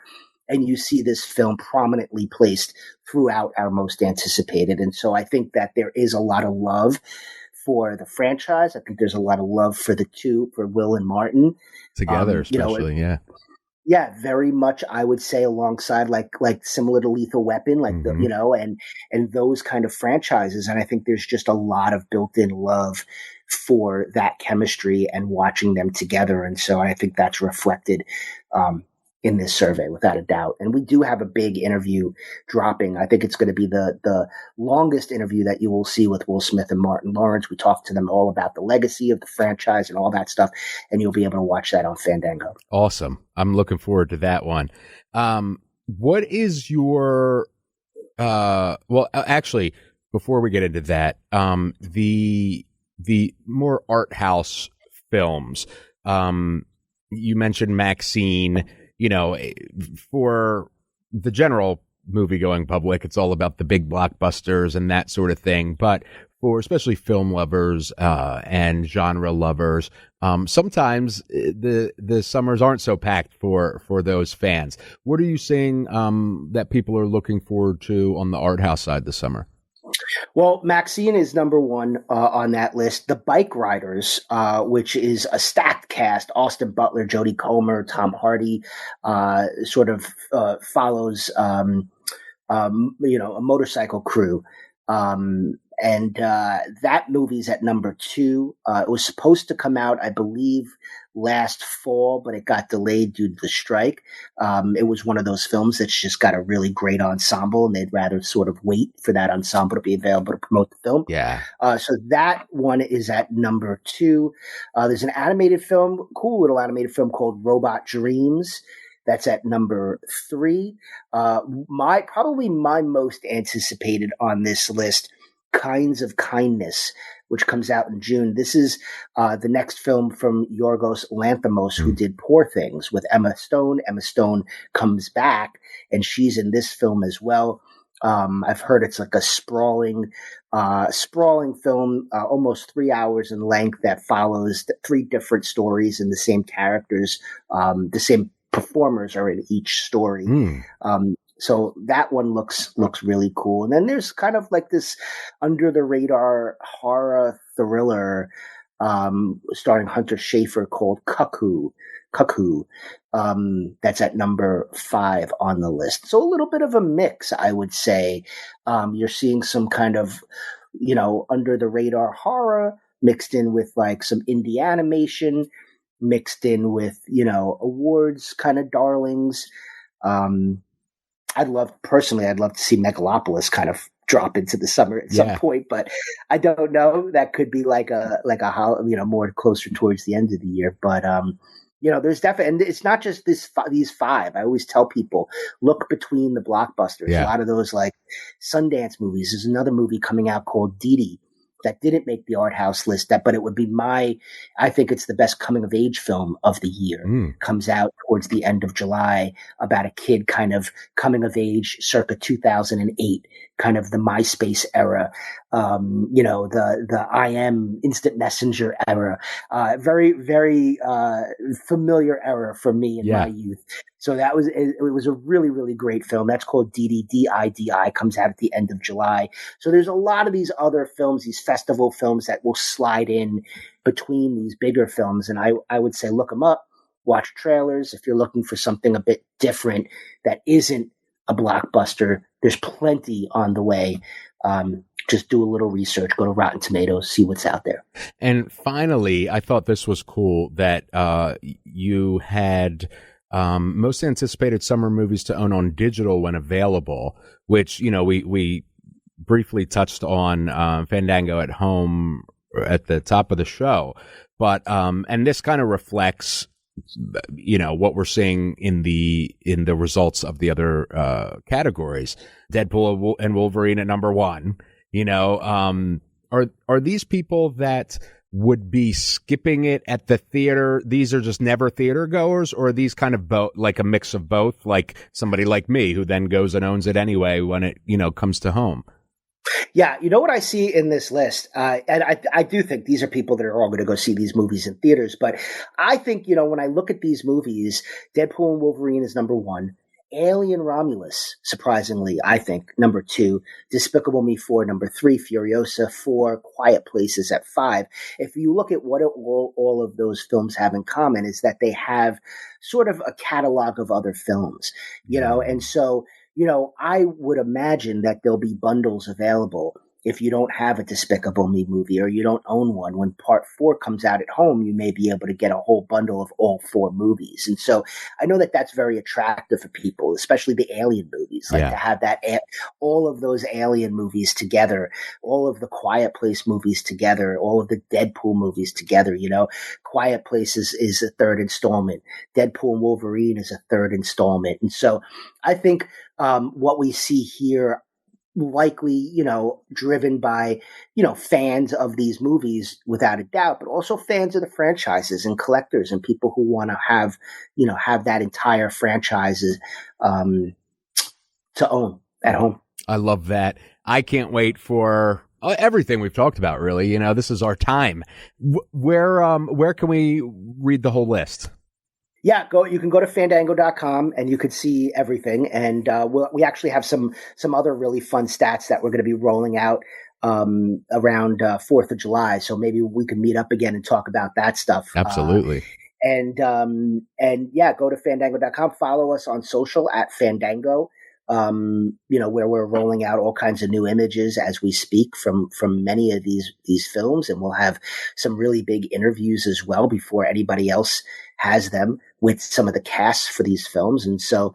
And you see this film prominently placed throughout our most anticipated. And so I think that there is a lot of love for the franchise. I think there's a lot of love for for Will and Martin. Together, especially, Yeah, very much. I would say alongside like similar to Lethal Weapon, and those kind of franchises. And I think there's just a lot of built-in love for that chemistry and watching them together. And so I think that's reflected in this survey, without a doubt. And we do have a big interview dropping. I think it's going to be the longest interview that you will see with Will Smith and Martin Lawrence. We talked to them all about the legacy of the franchise and all that stuff, and you'll be able to watch that on Fandango. Awesome. I'm looking forward to that one. What is your actually, before we get into that, the more art house films, you mentioned Maxine. For the general movie-going public, it's all about the big blockbusters and that sort of thing. But for especially film lovers and genre lovers, sometimes the summers aren't so packed for those fans. What are you seeing that people are looking forward to on the art house side this summer? Well, Maxine is number one on that list. The Bike Riders, which is a stacked cast: Austin Butler, Jodie Comer, Tom Hardy, follows a motorcycle crew. And that movie's at number 2. It was supposed to come out, I believe, last fall, but it got delayed due to the strike. It was one of those films that's just got a really great ensemble, and they'd rather sort of wait for that ensemble to be available to promote the film. Yeah. So that one is at number 2. There's an animated film, cool little animated film called Robot Dreams. That's at number 3. Probably my most anticipated on this list, Kinds of Kindness, which comes out in June. This is the next film from Yorgos Lanthimos, who did Poor Things with Emma Stone. Emma Stone comes back, and she's in this film as well. I've heard it's like a sprawling film, almost 3 hours in length, that follows 3 different stories and the same characters, the same performers are in each story. So that one looks really cool. And then there's kind of like this under the radar horror thriller starring Hunter Schafer called Cuckoo. That's at number 5 on the list. So a little bit of a mix, I would say. You're seeing some kind of, under the radar horror mixed in with like some indie animation, mixed in with, awards kind of darlings. I'd love to see Megalopolis kind of drop into the summer at some point, but I don't know. That could be like a more closer towards the end of the year. But there's definitely, and it's not just these five. I always tell people, look between the blockbusters. Yeah. A lot of those like Sundance movies. There's another movie coming out called Dee Dee that didn't make the art house list, but it would be I think it's the best coming of age film of the year. Comes out towards the end of July about a kid kind of coming of age circa 2008, kind of the MySpace era, the IM instant messenger era, very, very, familiar era for me in my youth. So it was a really, really great film. That's called Didi, D-I-D-I, comes out at the end of July. So there's a lot of these other films, these festival films that will slide in between these bigger films. And I would say, look them up, watch trailers. If you're looking for something a bit different that isn't a blockbuster, there's plenty on the way. Just do a little research, go to Rotten Tomatoes, see what's out there. And finally, I thought this was cool that you had most anticipated summer movies to own on digital when available, which, we briefly touched on Fandango at Home at the top of the show. But and this kind of reflects what we're seeing in the results of the other categories. Deadpool and Wolverine at number one. Are these people that would be skipping it at the theater? These are just never theater goers, or are these kind of both, like a mix of both, like somebody like me who then goes and owns it anyway when it comes to home? Yeah, you know what I see in this list, and I do think these are people that are all going to go see these movies in theaters, but I think, when I look at these movies, Deadpool and Wolverine is number one, Alien Romulus, surprisingly, I think, number two, Despicable Me 4, number three, Furiosa 4, Quiet Places at 5. If you look at what all of those films have in common is that they have sort of a catalog of other films, and so, I would imagine that there'll be bundles available. If you don't have a Despicable Me movie or you don't own one, when part 4 comes out at home, you may be able to get a whole bundle of all 4 movies. And so I know that that's very attractive for people, especially the Alien movies, to have all of those Alien movies together, all of the Quiet Place movies together, all of the Deadpool movies together. Quiet Place is a third installment. Deadpool and Wolverine is a third installment. And so I think what we see here, likely, driven by, fans of these movies without a doubt, but also fans of the franchises and collectors and people who want to have that entire franchises to own at home. I love that. I can't wait for everything we've talked about, really. This is our time. Where can we read the whole list? Yeah, you can go to Fandango.com and you could see everything. And we actually have some other really fun stats that we're going to be rolling out around 4th of July. So maybe we can meet up again and talk about that stuff. Absolutely. And go to Fandango.com. Follow us on social at Fandango. Where we're rolling out all kinds of new images as we speak from many of these films. And we'll have some really big interviews as well before anybody else has them with some of the casts for these films. And so,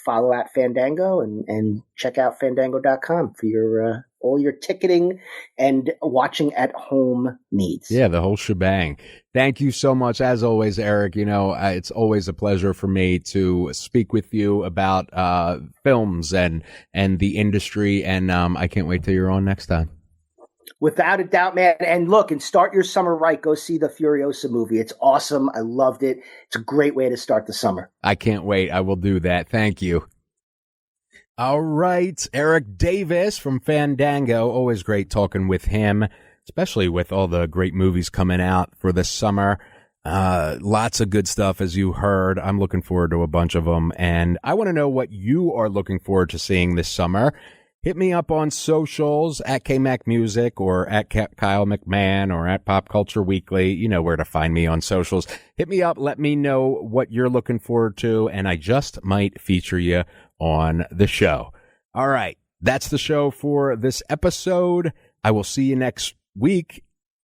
follow at Fandango and check out Fandango.com for your, all your ticketing and watching at home needs. Yeah, the whole shebang. Thank you so much, as always, Eric. It's always a pleasure for me to speak with you about films and the industry, and I can't wait till you're on next time. Without a doubt, man. And look, and start your summer right. Go see the Furiosa movie. It's awesome. I loved it. It's a great way to start the summer. I can't wait. I will do that. Thank you. All right. Eric Davis from Fandango. Always great talking with him, especially with all the great movies coming out for the summer. Lots of good stuff, as you heard. I'm looking forward to a bunch of them. And I want to know what you are looking forward to seeing this summer. Hit me up on socials at KMacMusic or at Kyle McMahon or at Pop Culture Weekly. You know where to find me on socials. Hit me up. Let me know what you're looking forward to, and I just might feature you on the show. All right. That's the show for this episode. I will see you next week.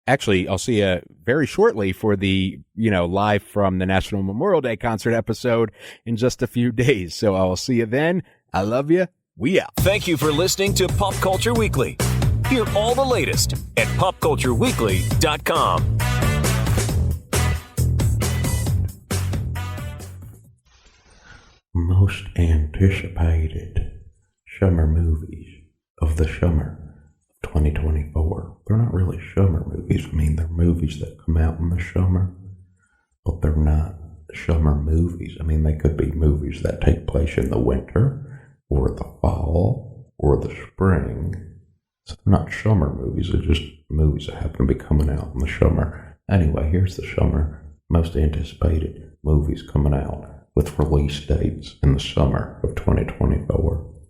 Actually, I'll see you very shortly for the, live from the National Memorial Day concert episode in just a few days. So I will see you then. I love you. We out. Thank you for listening to Pop Culture Weekly. Hear all the latest at popcultureweekly.com. most anticipated summer movies of the summer of 2024. They're not really summer movies. I mean, they're movies that come out in the summer, but they're not summer movies. I mean, they could be movies that take place in the winter or the fall or the spring. So they're not summer movies. They're just movies that happen to be coming out in the summer. Anyway, here's the summer most anticipated movies coming out with release dates in the summer of 2024.